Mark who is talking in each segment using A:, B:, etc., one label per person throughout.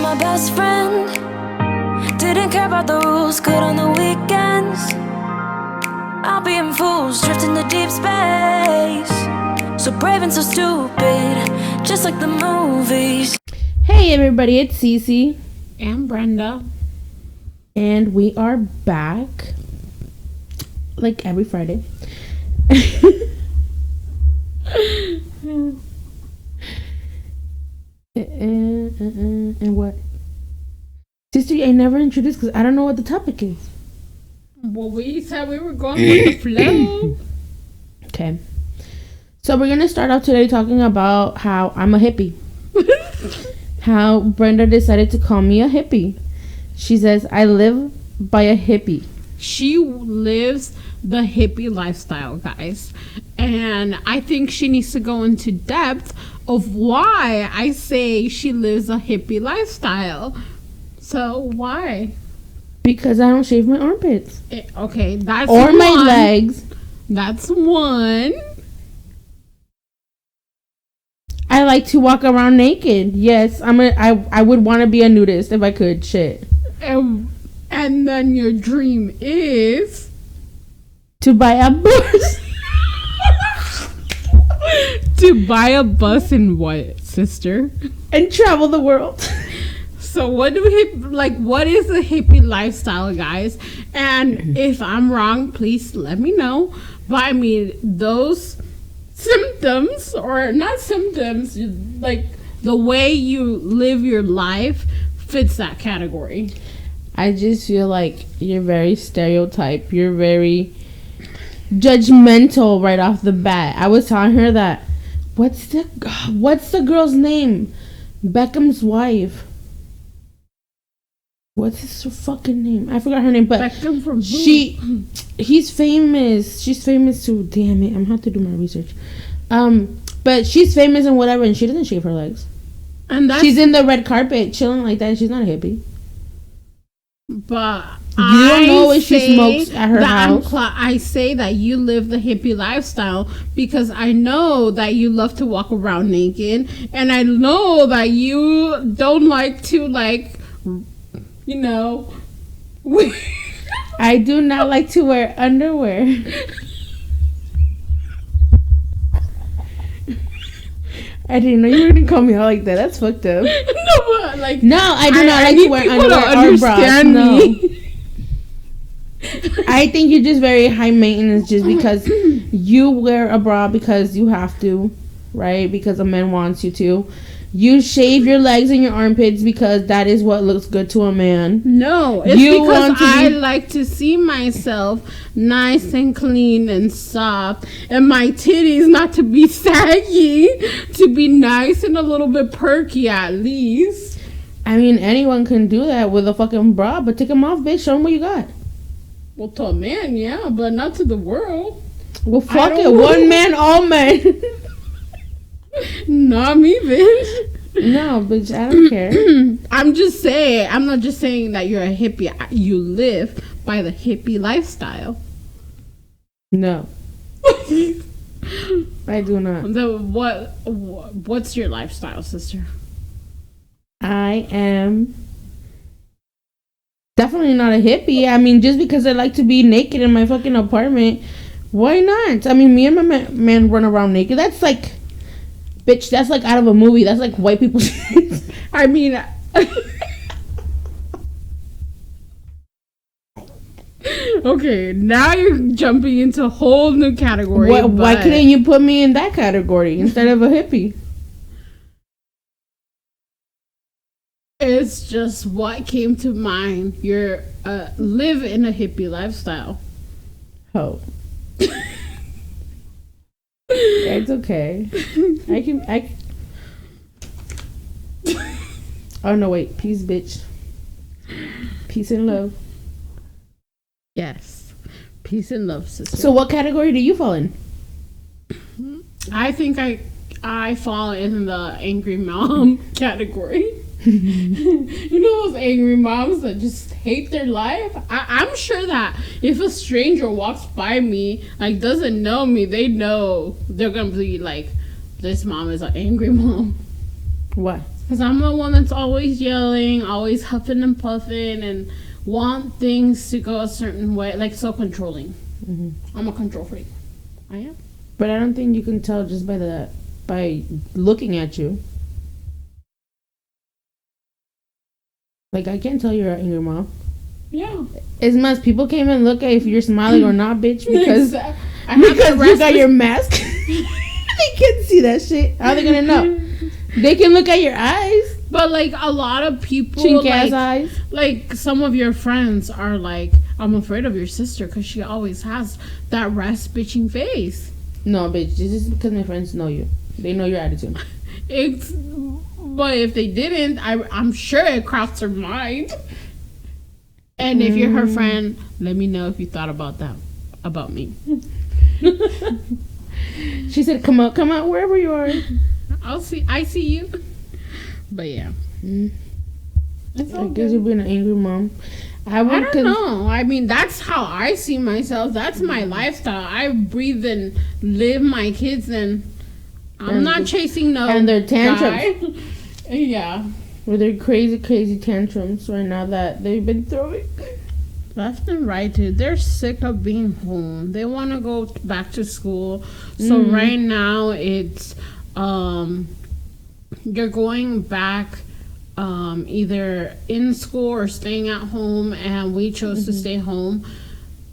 A: my best friend. Didn't care about the rules, good on the weekends. I'll be in fools, drifting to deep space. So brave and so stupid, just like the movies.
B: Hey everybody, it's Cece.
C: And Brenda.
B: And we are back. Like every Friday. And what? Sister, I never introduced because I don't know what the topic is.
C: Well, we said we were going with the flow.
B: Okay. So we're going to start off today talking about how I'm a hippie. How Brenda decided to call me a hippie. She says, I live by a hippie.
C: She lives the hippie lifestyle, guys. And I think she needs to go into depth of why I say she lives a hippie lifestyle. So, why?
B: Because I don't shave my armpits.
C: Okay, that's
B: or
C: one.
B: My legs.
C: That's one.
B: I like to walk around naked. Yes, I would want to be a nudist if I could. Shit.
C: And then your dream is
B: to buy a bus.
C: To buy a bus and what, sister?
B: And travel the world.
C: So what is a hippie lifestyle, guys? And if I'm wrong, please let me know. But I mean, those symptoms, or not symptoms, like the way you live your life fits that category.
B: I just feel like you're very stereotyped. You're very judgmental right off the bat. I was telling her that what's the girl's name? Beckham's wife. What's his fucking name? I forgot her name, but
C: Beckham from
B: he's famous. She's famous too. Damn it, I'm gonna have to do my research. But she's famous and whatever, and she doesn't shave her legs. And she's in the red carpet chilling like that, and she's not a hippie.
C: But
B: you don't know if she smokes at her house.
C: I say that you live the hippie lifestyle because I know that you love to walk around naked, and I know that you don't like to
B: I do not like to wear underwear. I didn't know you were gonna call me out like that. That's fucked up.
C: No, but
B: no, I do not like to wear underwear or bras. No. I think you're just very high maintenance just because you wear a bra because you have to, right? Because a man wants you to. You shave your legs and your armpits because that is what looks good to a man.
C: No, it's because I like to see myself nice and clean and soft, and my titties not to be saggy, to be nice and a little bit perky at least.
B: I mean, anyone can do that with a fucking bra, but take them off, bitch. Show them what you got.
C: Well, to a man, yeah, but not to the world.
B: Well, fuck it. One man, all men.
C: Not me, bitch.
B: No, bitch, I don't care.
C: I'm just saying. I'm not just saying that you're a hippie. You live by the hippie lifestyle.
B: No. I do not.
C: What's your lifestyle, sister?
B: I am definitely not a hippie. I mean, just because I like to be naked in my fucking apartment, why not? I mean, me and my man run around naked. That's like... Bitch, that's like out of a movie. That's like white people shit.
C: I mean... Okay, now you're jumping into a whole new category.
B: Why couldn't you put me in that category instead of a hippie?
C: It's just what came to mind. You're live in a hippie lifestyle.
B: Oh. It's okay. I Oh no, wait. Peace, bitch. Peace and love.
C: Yes. Peace and love, sister.
B: So what category do you fall in?
C: I think I fall in the angry mom category. You know those angry moms that just hate their life? I'm sure that if a stranger walks by me, like doesn't know me, they know they're gonna be like, this mom is an angry mom.
B: What?
C: Because I'm the one that's always yelling, always huffing and puffing, and want things to go a certain way, like so controlling. I'm a control freak. I am.
B: But I don't think you can tell just by looking at you. Like, I can't tell you're an angry mom.
C: Yeah.
B: As much people can't even look at if you're smiling or not, bitch, because
C: Because
B: you got your mask. They can't see that shit. How are they gonna know? They can look at your eyes.
C: But like a lot of people,
B: Chink ass eyes.
C: like some of your friends are like, I'm afraid of your sister because she always has that rest bitching face.
B: No, bitch, this is because my friends know you. They know your attitude.
C: But if they didn't, I'm sure it crossed her mind. And if you're her friend, let me know if you thought about that about me.
B: She said, come out wherever you are.
C: I see you. But yeah. It's all
B: I guess
C: good.
B: you're being an angry mom.
C: I don't know. I mean, that's how I see myself. That's my lifestyle. I breathe and live my kids, and I'm not chasing no
B: and their tantrums.
C: guy. Yeah.
B: With their crazy tantrums right now that they've been throwing.
C: Left and right, dude. They're sick of being home. They want to go back to school. So right now it's you're going back either in school or staying at home, and we chose to stay home.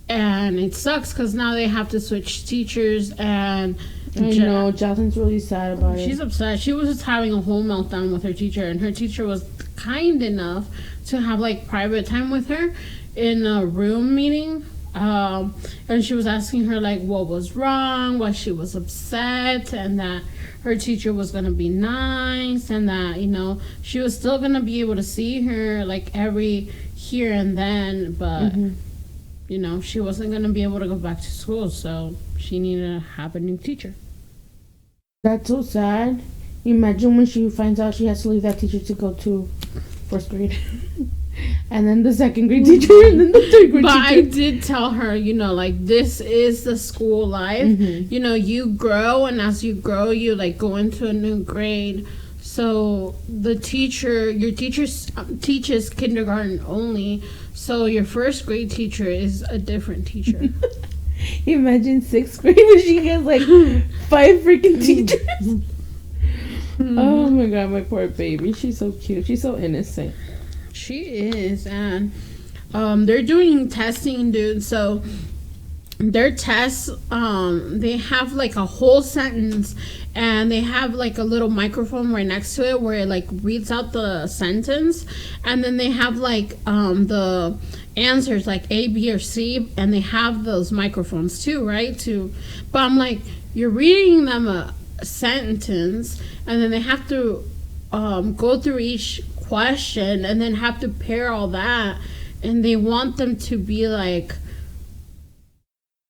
C: And it sucks because now they have to switch teachers, and
B: I know, Jocelyn's really sad about it.
C: She's upset. She was just having a whole meltdown with her teacher, and her teacher was kind enough to have like private time with her in a room meeting. And she was asking her like what was wrong, why she was upset, and that her teacher was gonna be nice, and that, you know, she was still gonna be able to see her like every here and then, but you know, she wasn't gonna be able to go back to school, so she needed to have a new teacher.
B: That's so sad. Imagine when she finds out she has to leave that teacher to go to first grade. And then the second grade teacher, and then the third grade
C: but
B: teacher.
C: I did tell her, you know, like, this is the school life. You know, you grow, and as you grow, you like go into a new grade. So the teacher, your teacher teaches kindergarten only. So your first grade teacher is a different teacher.
B: Imagine sixth grade when she has like 5 freaking teachers. Oh my god, my poor baby. She's so cute. She's so innocent.
C: She is. And they're doing testing, dude. So their tests, they have like a whole sentence, and they have like a little microphone right next to it where it like reads out the sentence, and then they have like the answers like A, B, or C, and they have those microphones too, right? But I'm like, you're reading them a sentence, and then they have to go through each question and then have to pair all that, and they want them to be like,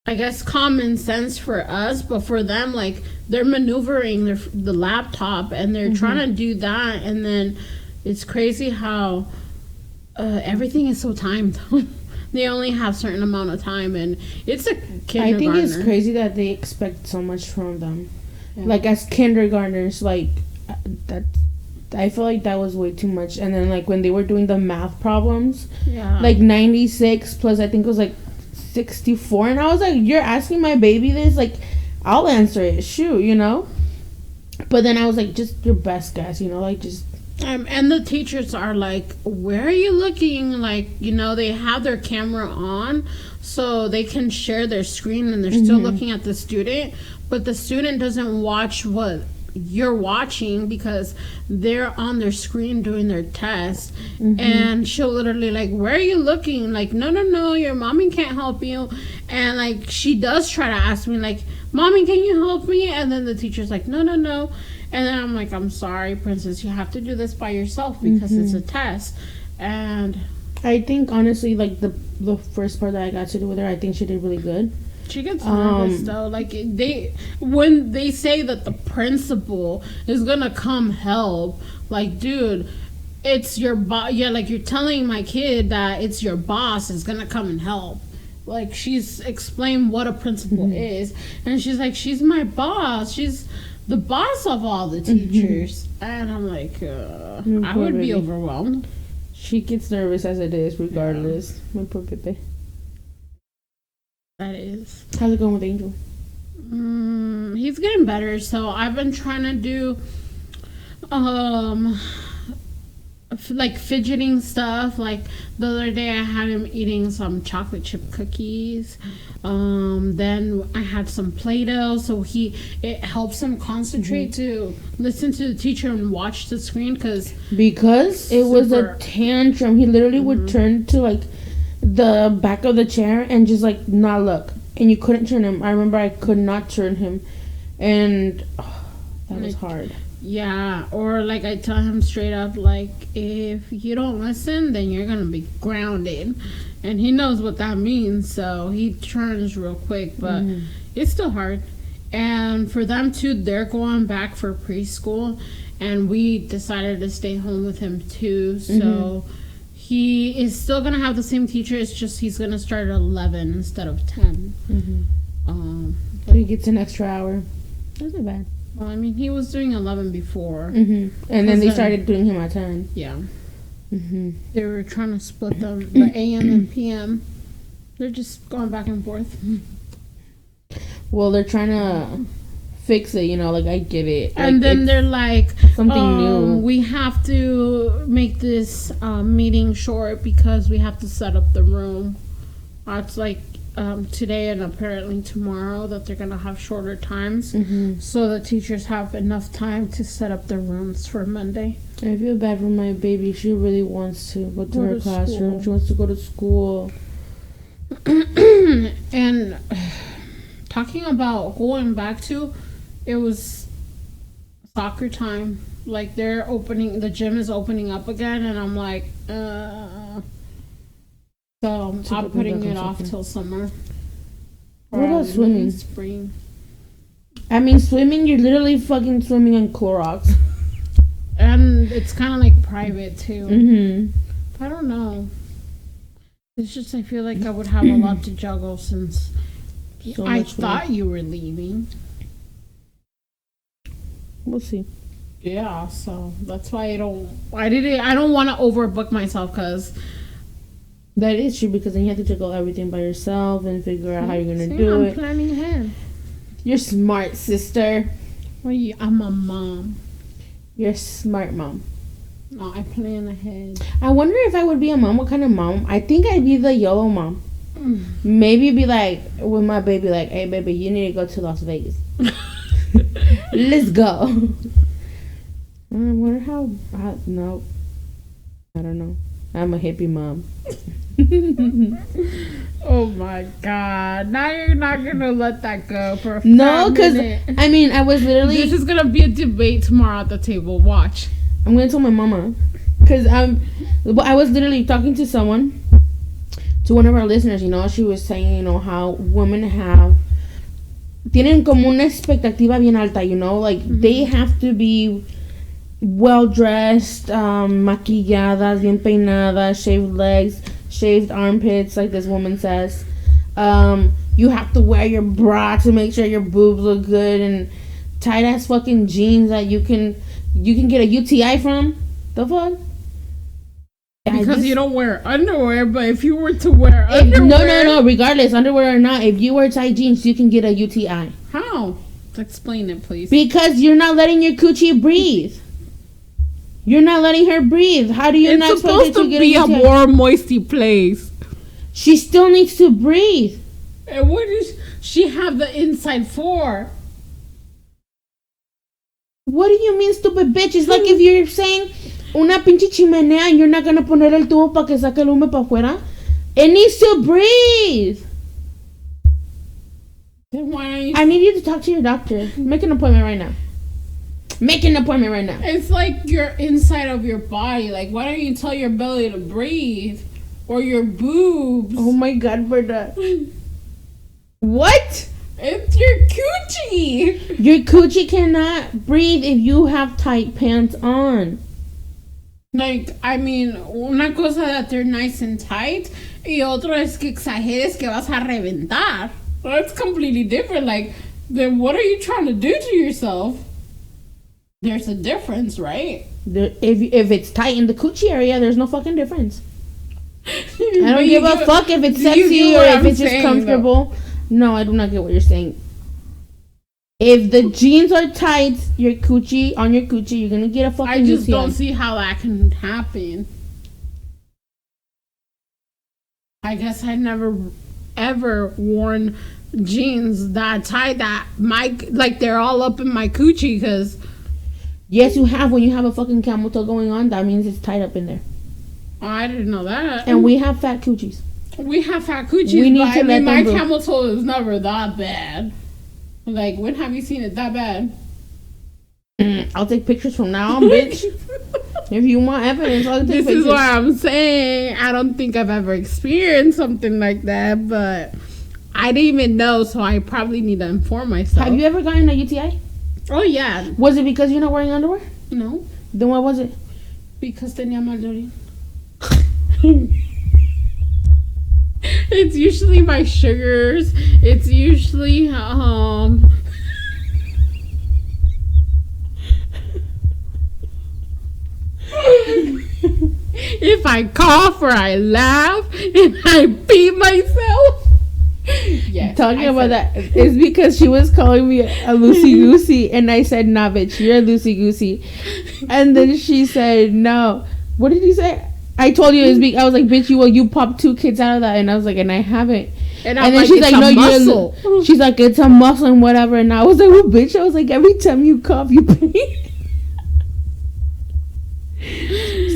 C: I guess, common sense for us, but for them, like, they're maneuvering the laptop, and they're trying to do that, and then it's crazy how everything is so timed. They only have a certain amount of time, and it's a kindergartner.
B: I think it's crazy that they expect so much from them. Yeah. Like, as kindergartners, like, that, I feel like that was way too much. And then, like, when they were doing the math problems, like, 96 plus, I think it was, like, 64, and I was like, you're asking my baby this? Like, I'll answer it, shoot, you know? But then I was like, just your best guess, you know, like, just...
C: and the teachers are like, where are you looking? Like, you know, they have their camera on so they can share their screen, and they're still looking at the student, but the student doesn't watch what you're watching because they're on their screen doing their test. And she'll literally like, where are you looking? Like, no, your mommy can't help you. And like, she does try to ask me like, mommy, can you help me? And then the teacher's like, no. And then I'm like, I'm sorry, princess, you have to do this by yourself because it's a test. And
B: I think honestly, like, the first part that I got to do with her, I think she did really good.
C: She gets nervous though. Like, when they say that the principal is gonna come help, like, dude, it's your boss. Yeah, like, you're telling my kid that it's your boss is gonna come and help. Like, she's explained what a principal is, and she's like, she's my boss. She's the boss of all the teachers. And I'm like, I would be overwhelmed.
B: She gets nervous as it is, regardless. My poor Pepe.
C: That is.
B: How's it going with Angel?
C: He's getting better. So I've been trying to do, like fidgeting stuff. Like the other day, I had him eating some chocolate chip cookies. Then I had some Play-Doh, so it helps him concentrate to listen to the teacher and watch the screen because it was a tantrum. He literally would turn to like the back of the chair and just like not look, and you couldn't turn him. I remember I could not turn him, and that was hard. Yeah, or like I tell him straight up, like, if you don't listen, then you're gonna be grounded, and he knows what that means, so he turns real quick, but it's still hard. And for them too, they're going back for preschool, and we decided to stay home with him too, so he is still gonna have the same teacher. It's just he's gonna start at 11 instead of 10.
B: So he gets an extra hour. That's not bad.
C: Well, I mean, he was doing 11 before.
B: And then they started doing him at 10.
C: Yeah. They were trying to split them, the AM and PM. They're just going back and forth.
B: Well, they're trying to fix it, you know, like, I get it.
C: And then they're like,
B: something new.
C: We have to make this meeting short because we have to set up the room. It's like today and apparently tomorrow that they're going to have shorter times so the teachers have enough time to set up their rooms for Monday.
B: I feel bad for my baby. She really wants to go to her classroom. She wants to go to school.
C: And talking about going back to, it was soccer time. Like they're opening, the gym is opening up again, and I'm like, so I'm putting it off till summer.
B: What about swimming?
C: Spring.
B: I mean, swimming, you're literally fucking swimming on Clorox.
C: And it's kind of like private too. I don't know. It's just I feel like I would have a lot to juggle since I thought you were leaving.
B: We'll see.
C: Yeah, so that's why I don't want to overbook myself because
B: that is true, because then you have to juggle everything by yourself and figure out how you're going to do it.
C: I'm planning ahead.
B: You're smart, sister.
C: Well, I'm a mom.
B: You're a smart mom.
C: No, I plan ahead.
B: I wonder if I would be a mom, what kind of mom? I think I'd be the YOLO mom. Maybe be like, with my baby, like, hey, baby, you need to go to Las Vegas. Let's go. I wonder how, no. I don't know. I'm a hippie mom.
C: Oh my God. Now you're not going to let that go for a
B: No, because, I mean, I was literally...
C: This is going to be a debate tomorrow at the table. Watch.
B: I'm going to tell my mama. Because I was literally talking to someone, to one of our listeners, you know, she was saying, you know, how women tienen como una expectativa bien alta, you know, like, they have to be well dressed, maquilladas, bien peinadas, shaved legs, shaved armpits, like this woman says. You have to wear your bra to make sure your boobs look good, and tight ass fucking jeans that you can get a UTI from. The fuck?
C: Because you don't wear underwear, but if you were to wear underwear...
B: No, regardless, underwear or not, if you wear tight jeans, you can get a UTI.
C: How? Explain it, please.
B: Because you're not letting your coochie breathe. You're not letting her breathe. How do you not
C: expect her to get a UTI? It's supposed to be a warm, moisty place.
B: She still needs to breathe.
C: And what does she have the inside for?
B: What do you mean, stupid bitch? It's like if you're saying una pinche chimenea and you're not gonna poner el tubo para que saque el humo para afuera. It needs to breathe.
C: Then why don't you...
B: I need you to talk to your doctor. Make an appointment right now.
C: It's like your inside of your body. Like, why don't you tell your belly to breathe? Or your boobs.
B: Oh my God, Berta. What?
C: It's your coochie.
B: Your coochie cannot breathe if you have tight pants on.
C: Like, I mean, una cosa that they're nice and tight, y otro es que exageres que vas a reventar. That's completely different. Like, then what are you trying to do to yourself? There's a difference, right?
B: If it's tight in the coochie area, there's no fucking difference. I don't give a fuck if it's sexy or if it's just comfortable. No, I do not get what you're saying. If the jeans are tight, your coochie, you're gonna get a fucking
C: I just
B: UTI.
C: don't see how that can happen. I guess I never ever worn jeans that tight that they're all up in my coochie because.
B: Yes, you have. When you have a fucking camel toe going on, that means it's tied up in there.
C: I didn't know that.
B: And we have fat coochies.
C: We have fat coochies.
B: We need to let
C: my
B: them
C: camel toe is never that bad. Like, when have you seen it that bad?
B: I'll take pictures from now on, bitch. If you want evidence, I'll take pictures.
C: This is what I'm saying. I don't think I've ever experienced something like that, but I didn't even know, so I probably need to inform myself.
B: Have you ever gotten a UTI?
C: Oh, yeah.
B: Was it because you're not wearing underwear?
C: No.
B: Then what was it?
C: Because tenía mal de orín. It's usually my sugars. It's usually if I cough or I laugh and I pee myself. Yes,
B: talking about that, it's because she was calling me a loosey goosey, and I said, "Nah, bitch, you're a loosey goosey." And then she said, "No." What did you say? I told you it was I was like, "Bitch, you popped 2 kids out of that," and I was like, "And I haven't."
C: And
B: then
C: like,
B: she's like, "No,
C: muscle."
B: She's like, "It's a muscle and whatever." And I was like, "Well, bitch," I was like, "Every time you cough, you pee."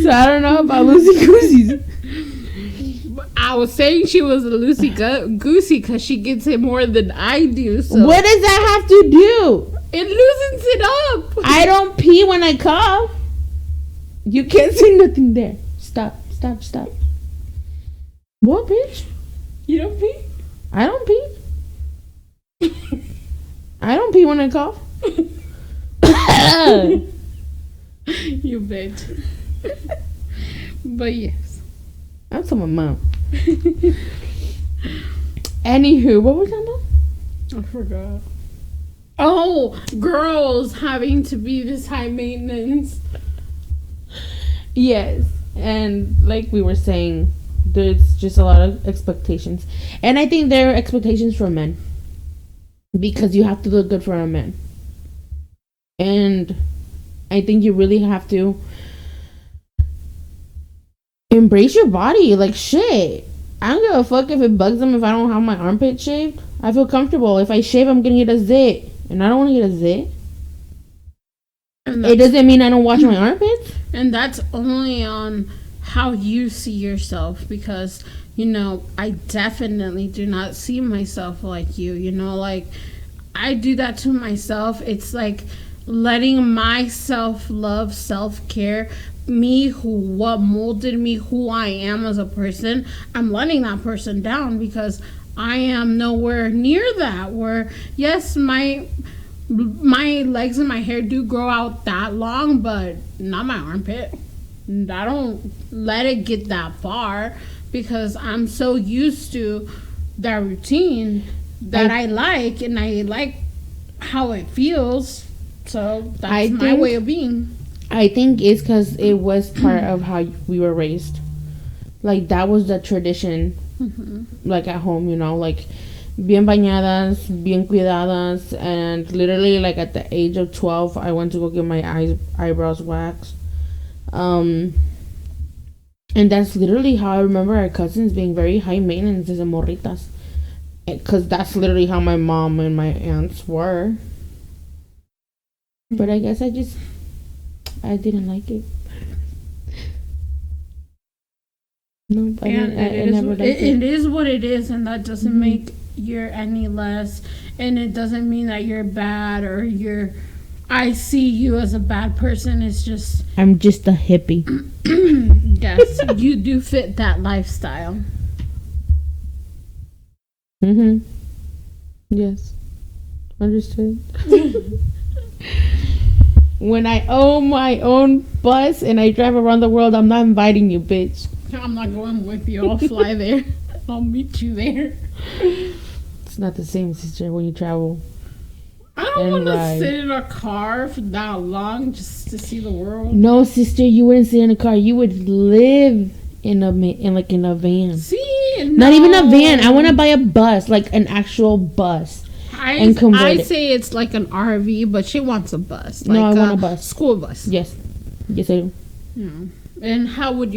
B: So I don't know about loosey gooseys.
C: I was saying she was a loosey goosey because she gets it more than I do. So
B: what does that have to do?
C: It loosens it up.
B: I don't pee when I cough. You can't say nothing there. Stop. What, bitch?
C: You don't pee?
B: I don't pee. I don't pee when I cough.
C: You bitch. But yes.
B: I'm telling my mom. Anywho, what were we talking about?
C: I forgot. Oh, girls having to be this high maintenance.
B: Yes. And like we were saying, there's just a lot of expectations. And I think there are expectations for men. Because you have to look good for a man. And I think you really have to embrace your body. Like, shit. I don't give a fuck if it bugs them if I don't have my armpit shaved. I feel comfortable. If I shave, I'm gonna get a zit. And I don't want to get a zit. It doesn't mean I don't wash my armpits.
C: And that's only on how you see yourself. Because, you know, I definitely do not see myself like you. You know, like, I do that to myself. It's like letting myself love, self-care, what molded me, who I am as a person. I'm letting that person down because I am nowhere near that. Where, yes, my legs and my hair do grow out that long, but not my armpit. I don't let it get that far because I'm so used to that routine that I like, and I like how it feels. So that's my way of being.
B: I think it's because it was part of how we were raised. Like, that was the tradition, like, at home, you know, like, bien bañadas, bien cuidadas, and literally, like, at the age of 12, I went to go get my eyebrows waxed. And that's literally how I remember our cousins being very high maintenance as morritas. Because that's literally how my mom and my aunts were. But I guess I didn't like it. No, I never liked it.
C: It is what it is, and that doesn't make you any less. And it doesn't mean that you're bad or I see you as a bad person. It's just...
B: I'm just a hippie.
C: Yes, you do fit that lifestyle.
B: Yes. Understood. When I own my own bus and I drive around the world, I'm not inviting you, bitch.
C: I'm not going with you. I'll fly there. I'll meet you there.
B: It's not the same, sister, when you travel.
C: I don't want to
B: ride.
C: sit in a car for that long just to see the world.
B: No, sister, you wouldn't sit in a car. You would live in a van.
C: See,
B: Not even a van. I want to buy a bus, like an actual bus. And convert
C: I
B: it.
C: say it's like an RV, but she wants a bus. Like
B: No, I want a bus.
C: School bus.
B: Yes, I do.
C: Yeah. And how would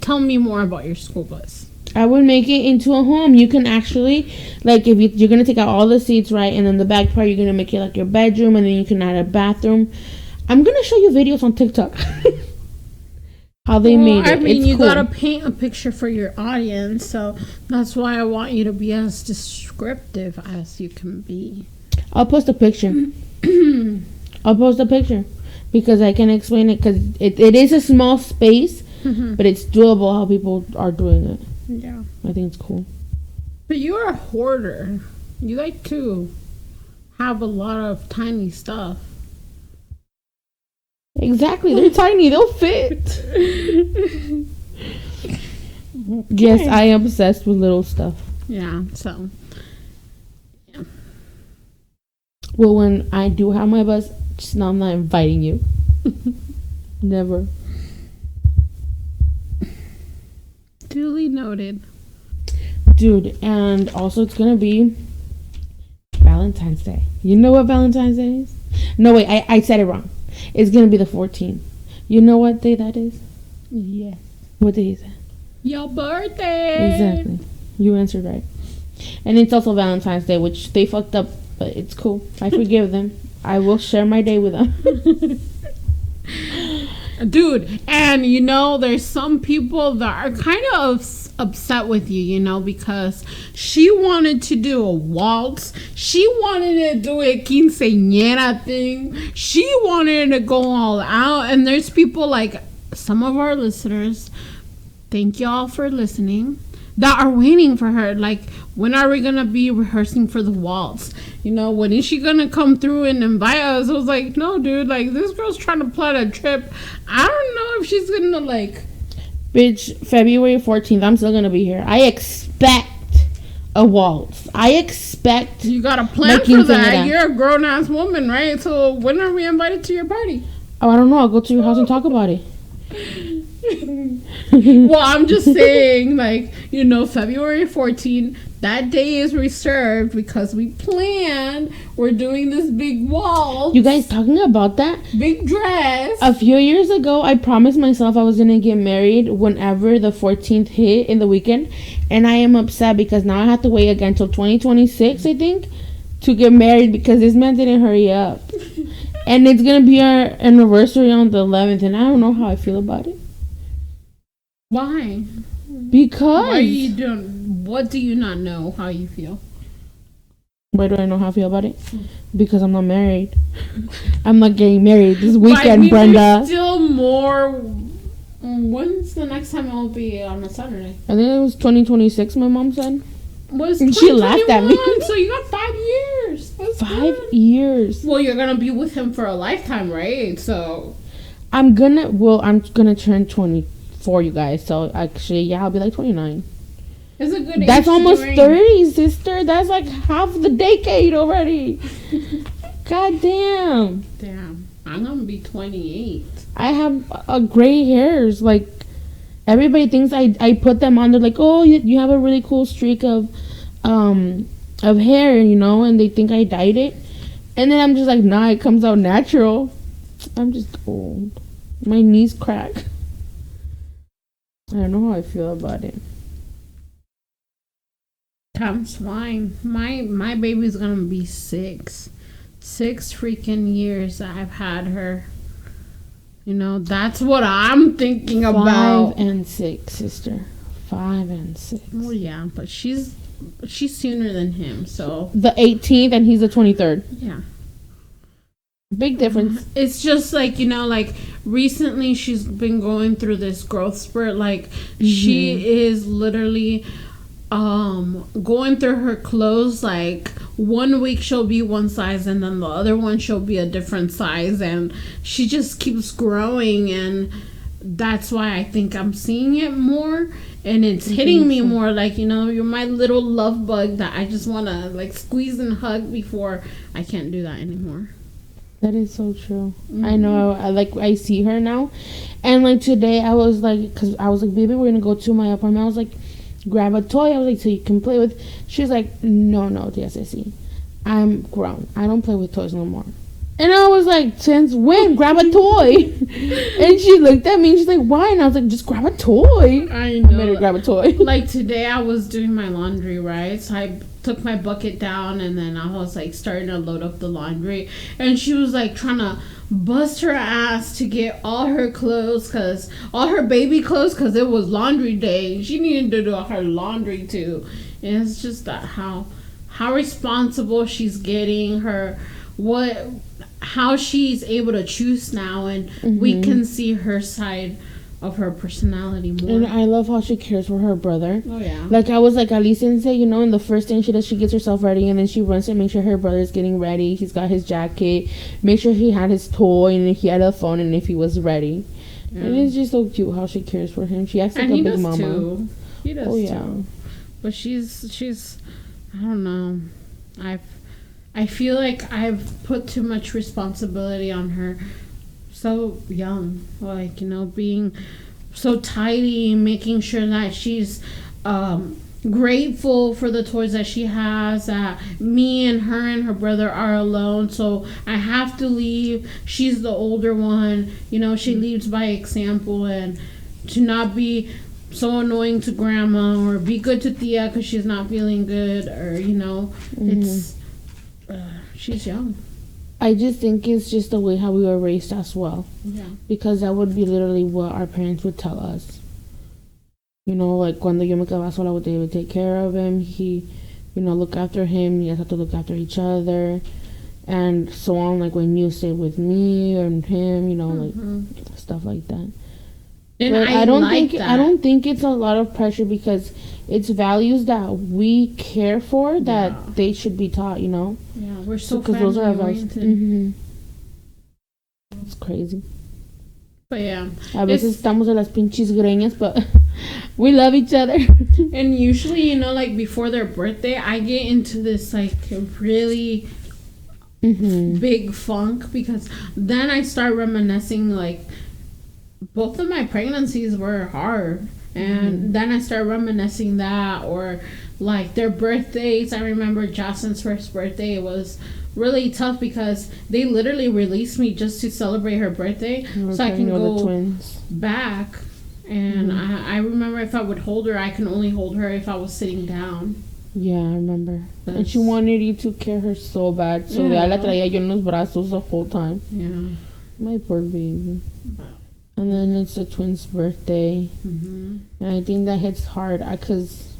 C: tell me more about your school bus?
B: I would make it into a home. You can actually, like, if you're gonna take out all the seats, right, and then the back part, you're gonna make it like your bedroom, and then you can add a bathroom. I'm gonna show you videos on TikTok how they made it.
C: I mean,
B: it's
C: you
B: cool.
C: gotta paint a picture for your audience, so that's why I want you to be as descriptive as you can be.
B: I'll post a picture. I'll post a picture because I can explain it, because it is a small space, but it's doable how people are doing it.
C: Yeah.
B: I think it's cool.
C: But you're a hoarder. You like to have a lot of tiny stuff.
B: Exactly. They're tiny. They'll fit. Yes, I am obsessed with little stuff.
C: Yeah, so. Yeah.
B: Well, when I do have my bus, just now I'm not inviting you. Never.
C: Duly noted.
B: Dude, and also it's gonna be Valentine's Day. You know what Valentine's Day is? No, wait, I said it wrong. It's gonna be the 14th. You know what day that is?
C: Yes.
B: What day is that?
C: Your birthday.
B: Exactly. You answered right. And it's also Valentine's Day, which they fucked up, but it's cool. I forgive them. I will share my day with them.
C: Dude, and you know, there's some people that are kind of upset with you, you know, because she wanted to do a waltz. She wanted to do a quinceañera thing. She wanted to go all out. And there's people like some of our listeners, thank y'all for listening, that are waiting for her. Like, when are we gonna be rehearsing for the waltz? You know, when is she gonna come through and invite us? I was like, no, dude, like, this girl's trying to plan a trip. I don't know if she's gonna, like...
B: Bitch, February 14th, I'm still gonna be here. I expect a waltz. I expect...
C: You gotta plan for that. You're a grown-ass woman, right? So when are we invited to your party?
B: Oh, I don't know. I'll go to your house and talk about it.
C: Well, I'm just saying, like, you know, February 14th, that day is reserved because we planned. We're doing this big waltz.
B: You guys, talking about that?
C: Big dress.
B: A few years ago, I promised myself I was gonna get married whenever the 14th hit in the weekend. And I am upset because now I have to wait again until 2026, I think, to get married because this man didn't hurry up. And it's gonna be our anniversary on the 11th, and I don't know how I feel about it.
C: Why?
B: Because.
C: Why are you doing? What do you not know how you feel?
B: Why do I know how I feel about it? Because I'm not married. I'm not getting married this weekend, Brenda.
C: There's still more. When's the next time I'll be on a Saturday?
B: I think it was 2026. My mom said.
C: And
B: she laughed at me.
C: So you got 5 years. That's
B: 5
C: good.
B: years.
C: Well, you're gonna be with him for a lifetime, right? So.
B: I'm gonna turn 24, you guys. So actually, yeah, I'll be like 29.
C: It's a good age.
B: That's almost 30, sister. That's like half the decade already. God damn.
C: Damn. I'm gonna be 28.
B: I have gray hairs. Like, everybody thinks I put them on. They're like, oh, you have a really cool streak of hair, you know, and they think I dyed it. And then I'm just like, nah, it comes out natural. I'm just old. My knees crack. I don't know how I feel about it.
C: Time's fine. My baby's gonna be 6 freaking years that I've had her. You know, that's what I'm thinking about.
B: 5 and 6, sister. 5 and 6.
C: Well, yeah, but she's sooner than him, so.
B: The 18th and he's the 23rd.
C: Yeah.
B: Big difference.
C: It's just like, you know, like recently she's been going through this growth spurt. Like, she is literally going through her clothes. Like, 1 week she'll be one size and then the other one she'll be a different size, and she just keeps growing. And that's why I think I'm seeing it more, and it's hitting me more. Like, you know, you're my little love bug that I just want to like squeeze and hug before I can't do that anymore.
B: That is so true. I know. I see her now, and like today I was like, cause I was like, baby, we're gonna go to my apartment. I was like, grab a toy. I was like, so you can play with. She was like, no, 𝑘𝒐𝒎𝒆𝒏, I'm grown. I don't play with toys no more. And I was like, since when? Grab a toy. And she looked at me and she's like, why? And I was like, just grab a toy.
C: I know.
B: I made her grab a toy.
C: Like today I was doing my laundry, right? So I took my bucket down and then I was like starting to load up the laundry. And she was like trying to bust her ass to get all her clothes, all her baby clothes, because it was laundry day. She needed to do her laundry too. And it's just that how responsible she's getting, how she's able to choose now, and we can see her side of her personality more.
B: And I love how she cares for her brother.
C: Oh yeah.
B: Like I was like, at least say, you know, and the first thing she does, she gets herself ready, and then she runs to make sure her brother's getting ready. He's got his jacket, make sure he had his toy, and if he had a phone, and if he was ready. Yeah. And it's just so cute how she cares for him. She acts like a big mama.
C: Too. He does
B: yeah.
C: too. But she's I don't know. I feel like I've put too much responsibility on her so young. Like, you know, being so tidy, making sure that she's grateful for the toys that she has, that me and her brother are alone, so I have to leave. She's the older one. You know, she leads by example, and to not be so annoying to grandma or be good to Tia because she's not feeling good, or, you know, it's... she's young.
B: I just think it's just the way how we were raised as well.
C: Yeah. Because
B: that would be literally what our parents would tell us. You know, like, cuando yo me quedaba sola, they would take care of him. He, you know, look after him. You guys have to look after each other. And so on, like, when you stay with me and him, you know, like, stuff like that. And but I don't think it's a lot of pressure, because it's values that we care for that they should be taught, you know?
C: Yeah, we're so family oriented.
B: It's crazy.
C: But yeah.
B: A veces estamos de las pinches greñas, but we love each other.
C: And usually, you know, like before their birthday, I get into this like really big funk, because then I start reminiscing, like, both of my pregnancies were hard, and then I started reminiscing that, or like their birthdays. I remember Jocelyn's first birthday. It was really tough because they literally released me just to celebrate her birthday, so I can go back. And I remember if I would hold her, I can only hold her if I was sitting down.
B: Yeah, I remember. And she wanted you to carry her so bad, so ya la traía yo en los brazos the whole time.
C: Yeah,
B: my poor baby. And then it's the twins' birthday, and I think that hits hard because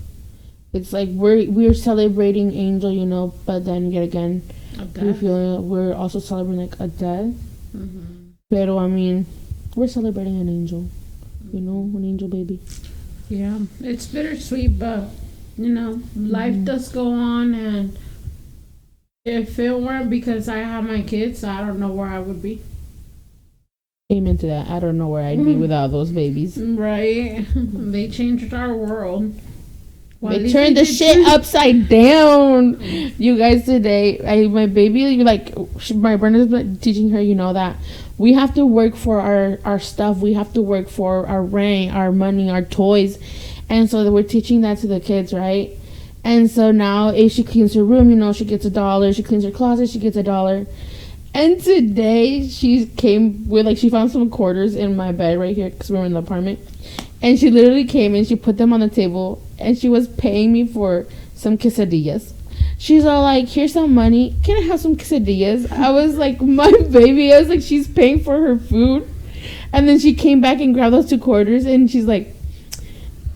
B: it's like we're celebrating Angel, you know, but then yet again we're also celebrating like a death. Pero I mean, we're celebrating an angel, you know, an angel baby.
C: Yeah, it's bittersweet, but you know, life does go on, and if it weren't because I have my kids, I don't know where I would be.
B: Amen to that. I don't know where I'd be without those babies.
C: Right. They changed our world.
B: They turned the shit upside down. You guys, today, my baby, like, my brother's been teaching her, you know, that we have to work for our stuff. We have to work for our rent, our money, our toys. And so we're teaching that to the kids, right? And so now if she cleans her room, you know, she gets $1. She cleans her closet, she gets $1. And today she came with, like, she found some quarters in my bed right here because we were in the apartment. And she literally came and she put them on the table and she was paying me for some quesadillas. She's all like, here's some money. Can I have some quesadillas? I was like, my baby. I was like, she's paying for her food. And then she came back and grabbed those 2 quarters and she's like,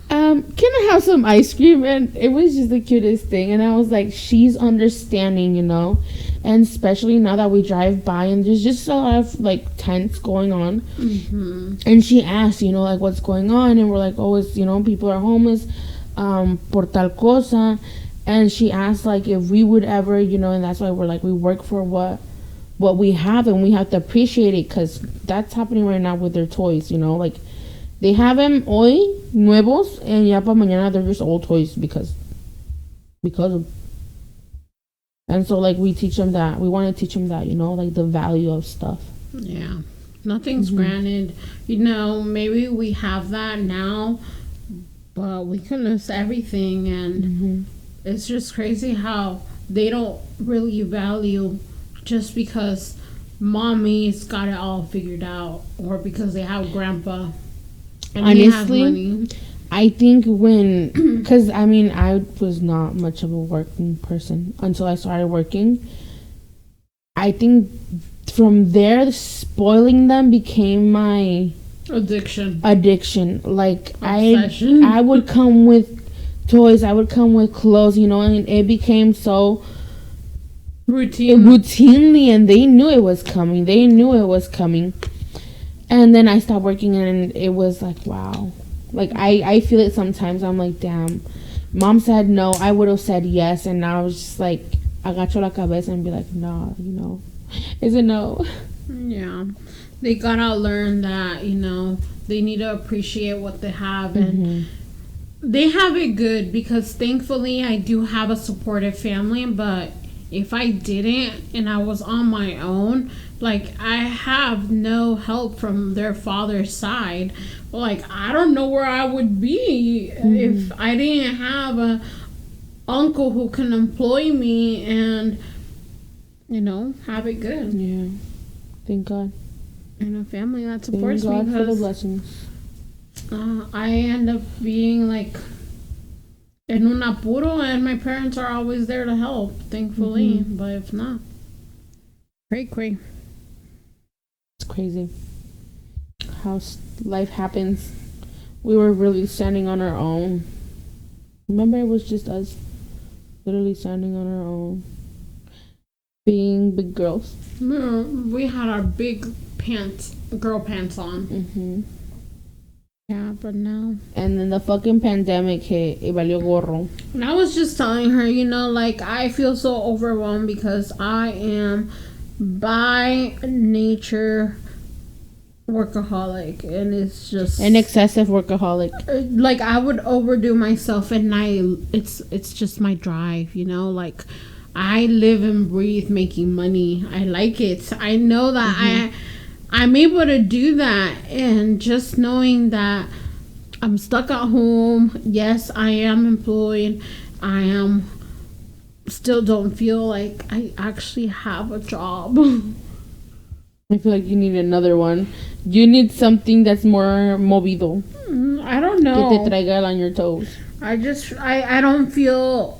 B: can I have some ice cream? And it was just the cutest thing. And I was like, she's understanding, you know. And especially now that we drive by and there's just a lot of like tents going on. And she asked, you know, like, what's going on? And we're like, oh, it's, you know, people are homeless por tal cosa. And she asked, like, if we would ever, you know, and that's why we're like, we work for what we have, and we have to appreciate it, because that's happening right now with their toys, you know, like They have them hoy nuevos, and ya pa mañana they're just old toys because of. And so, like, we teach them that. We want to teach them that, like the value of stuff.
C: Yeah. Nothing's granted. Maybe we have that now, but we can lose everything. And it's just crazy how they don't really value just because mommy's got it all figured out, or because they have grandpa and
B: honestly,
C: he has money.
B: I think because I was not much of a working person until I started working. I think from there, spoiling them became my
C: addiction.
B: Like,
C: obsession.
B: I would come with toys, I would come with clothes, and it became so routinely, and they knew it was coming. And then I stopped working, and it was like, wow. Like, I feel it sometimes. I'm like, damn. Mom said no, I would have said yes, and now I was just like, agacho la cabeza and be like, nah, is it no?
C: Yeah. They gotta learn that, they need to appreciate what they have, and they have it good, because thankfully I do have a supportive family. But if I didn't and I was on my own, like, I have no help from their father's side. Like, I don't know where I would be if I didn't have a uncle who can employ me and, have it good.
B: Yeah. Thank God.
C: And a family that supports me.
B: Thank God for the blessings.
C: I end up being like en un apuro, and my parents are always there to help, thankfully. But if not, cray.
B: It's crazy how life happens. We were really standing on our own. Remember, it was just us, literally standing on our own, being big girls.
C: We had our big girl pants on. Yeah, but now.
B: And then the fucking pandemic hit. It valió gorro.
C: And I was just telling her, like, I feel so overwhelmed because I am by nature workaholic, and it's just
B: an excessive workaholic.
C: Like, I would overdo myself, and it's just my drive, like, I live and breathe making money. I like it. I know that I'm able to do that, and just knowing that I'm stuck at home. Yes, I am employed. I still don't feel like I actually have a job.
B: I feel like you need another one. You need something that's more movido.
C: I don't know.
B: Que te traiga on your toes.
C: I don't feel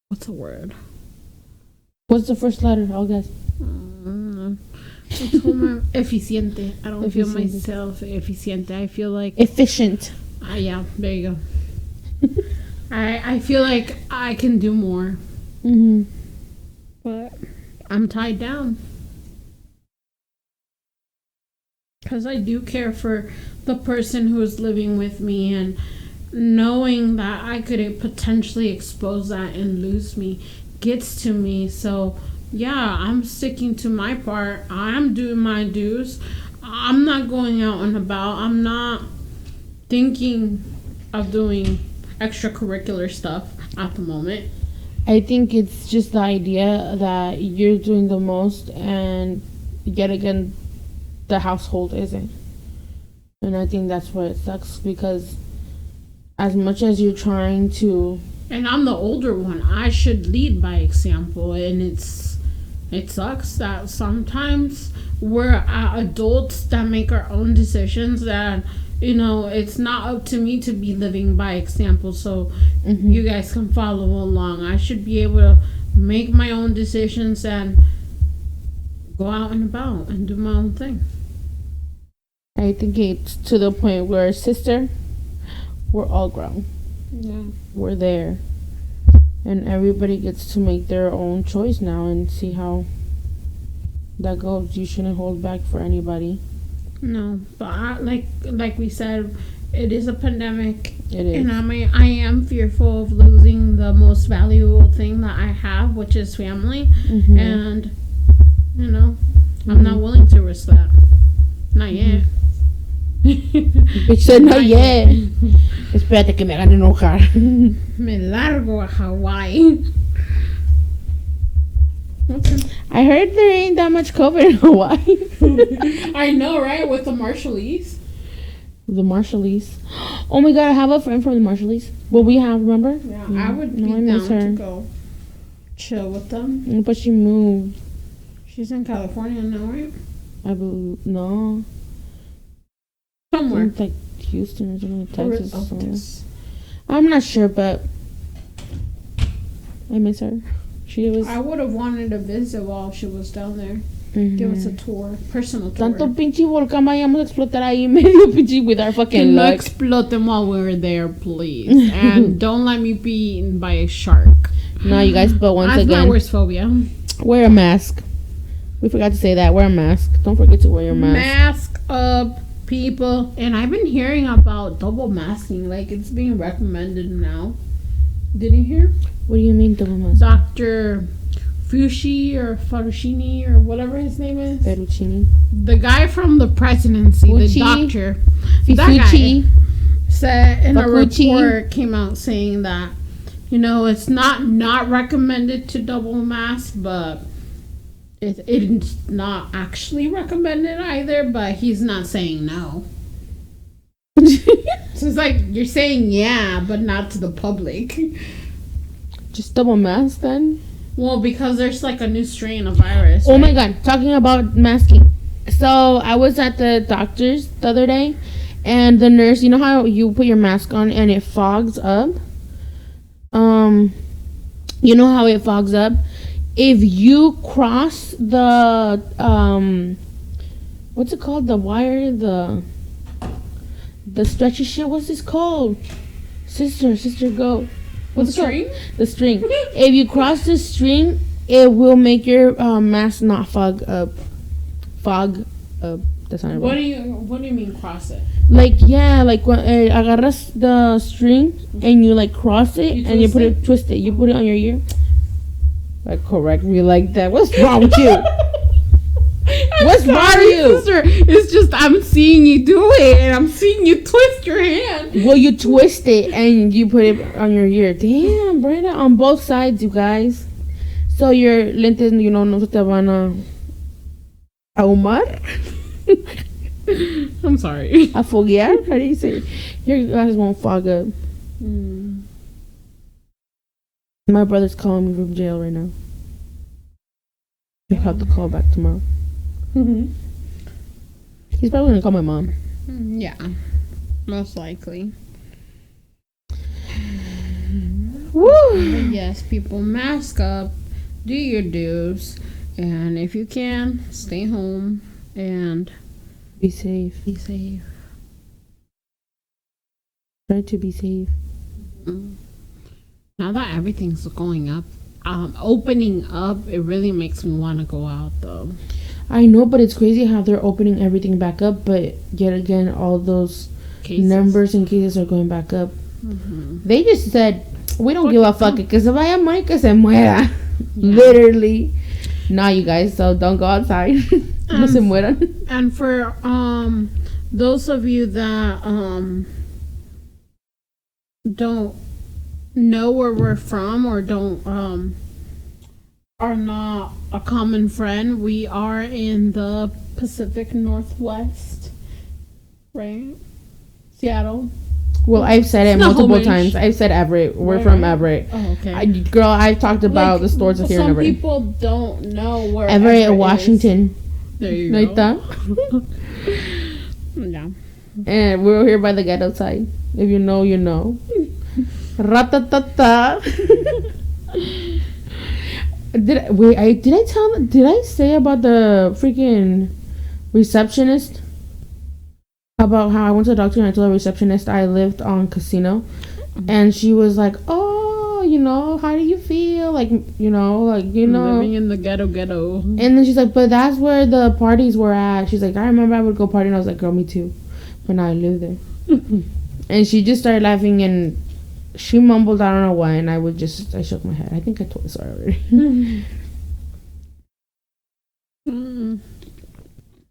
C: what's the word?
B: What's the first letter? I'll guess.
C: Eficiente. I don't feel myself eficiente. I feel like
B: efficient.
C: Yeah, there you go. I feel like I can do more. But I'm tied down. Because I do care for the person who's living with me, and knowing that I could potentially expose that and lose me gets to me. So yeah, I'm sticking to my part. I'm doing my dues. I'm not going out and about. I'm not thinking of doing extracurricular stuff at the moment.
B: I think it's just the idea that you're doing the most, and yet again the household isn't. And I think that's where it sucks, because as much as you're trying to,
C: and I'm the older one, I should lead by example, and it sucks that sometimes we're adults that make our own decisions, that it's not up to me to be living by example, so you guys can follow along. I should be able to make my own decisions and go out and about and do my own thing.
B: I think it's to the point where, sister, we're all grown.
C: Yeah.
B: We're there. And everybody gets to make their own choice now and see how that goes. You shouldn't hold back for anybody.
C: No, but like we said, it is a pandemic.
B: It is.
C: And I am fearful of losing the most valuable thing that I have, which is family. And, I'm not willing to risk that. Not yet.
B: Bitch said not yet. Espérate que me hagan enojar.
C: Me largo a Hawaii. Okay.
B: I heard there ain't that much COVID in Hawaii.
C: I know, right? With the Marshallese.
B: The Marshallese. Oh my god, I have a friend from the Marshallese. Well, we have, remember?
C: Yeah, I would be
B: I miss
C: down
B: her.
C: to go chill with them.
B: But she moved.
C: She's in California now, right?
B: I believe, no.
C: Somewhere.
B: It's like Houston or something, Texas or something.
C: Texas.
B: I'm not sure, but I miss her. She was.
C: I would have wanted to visit while she was down there.
B: Mhm.
C: Give us a tour, personal tour.
B: Tanto pinche volcán vayamos a explotar ahí medio pinche with our fucking
C: No
B: luck.
C: explode them while we're there, please. And don't let me be eaten by a shark.
B: No, you guys, but once
C: That's my
B: again,
C: worst phobia.
B: wear a mask. We forgot to say that. Wear a mask. Don't forget to wear your mask.
C: Mask up, people. And I've been hearing about double masking. Like, it's being recommended now. Did you hear?
B: What do you mean double mask?
C: Dr. Fushi or Farushini or whatever his name is.
B: Fettuccine.
C: The guy from the presidency,
B: Fucci.
C: the doctor. That
B: Fisucci.
C: guy said in a
B: Facucci.
C: report came out saying that, you know, it's not recommended to double mask, but it's not actually recommended either, but he's not saying no. So it's like you're saying yeah, but not to the public.
B: Just double mask then?
C: Well, because there's like a new strain of virus.
B: Oh
C: right?
B: my god, talking about masking. So I was at the doctor's the other day, and the nurse, you know how you put your mask on and it fogs up? You know how it fogs up? If you cross the what's it called? The wire, the stretchy shit, what's this called? Sister, go. What's it called?
C: String?
B: The string. If you cross the string, it will make your mask not fog up. That's not
C: What
B: right.
C: do you mean cross it?
B: Like, yeah, like when agarras the string and you like cross it and you twist it. You put it on your ear. Like, correct me like that. What's wrong with you? What's wrong with you?
C: Sister. It's just I'm seeing you do it and I'm seeing you twist your hand.
B: Well, you twist it and you put it on your ear. Damn, Brenda, on both sides, you guys. So your lentes, you know, no se te van a ahumar.
C: I'm sorry.
B: A foguear? How do you say it? Your glasses won't fog up. My brother's calling me from jail right now. He'll have to call back tomorrow. He's probably gonna call my mom.
C: Yeah, most likely.
B: Woo!
C: But yes, people, mask up, do your dues, and if you can, stay home and
B: Be safe.
C: be safe.
B: Try to be safe.
C: Now that everything's going up, opening up, it really makes me want to go out though.
B: I know, but it's crazy how they're opening everything back up, but yet again, all those
C: Cases.
B: numbers and cases are going back up.
C: Mm-hmm.
B: They just said, we don't give a fuck. Que se vaya Monica, se muera. Literally. Nah, you guys, so don't go outside. No se mueran.
C: And for those of you that don't know where we're from or don't are not a common friend, we are in the Pacific Northwest, right? Seattle.
B: Well, I've said it
C: Not
B: multiple
C: homish.
B: times. I've said Everett. We're
C: Right,
B: from
C: right.
B: Everett.
C: Oh, okay.
B: I've talked about the stores here in
C: Some
B: Everett.
C: people don't know where
B: Everett,
C: is.
B: Washington.
C: There you
B: Like
C: go.
B: that.
C: Yeah.
B: And we're here by the ghetto side. If you know, you know. Ratatata. Did I say about the freaking receptionist? About how I went to the doctor and I told the receptionist I lived on Casino, and she was like, "Oh, you know, how do you feel?
C: living in the ghetto.
B: And then she's like, "But that's where the parties were at." She's like, "I remember I would go party," and I was like, "Girl, me too," but now I live there. And she just started laughing and she mumbled, I don't know why, and I shook my head. I think I told the story already.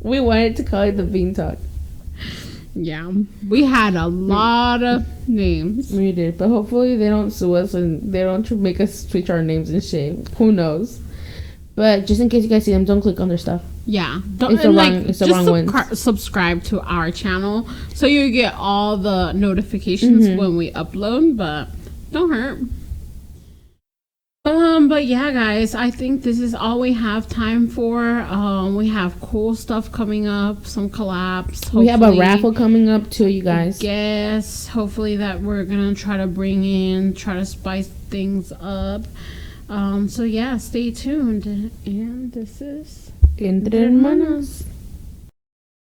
B: We wanted to call it the Bean Talk.
C: Yeah, we had a lot of names.
B: We did, but hopefully they don't sue us and they don't make us switch our names and shit. Who knows? But just in case you guys see them, don't click on their stuff.
C: Yeah,
B: It's the wrong one.
C: Subscribe to our channel so you get all the notifications when we upload. But don't hurt. But yeah, guys, I think this is all we have time for. We have cool stuff coming up, some collabs.
B: We have a raffle coming up too, you guys.
C: Yes, hopefully that we're gonna try to spice things up. So yeah, stay tuned. And this is
B: Entre Hermanas.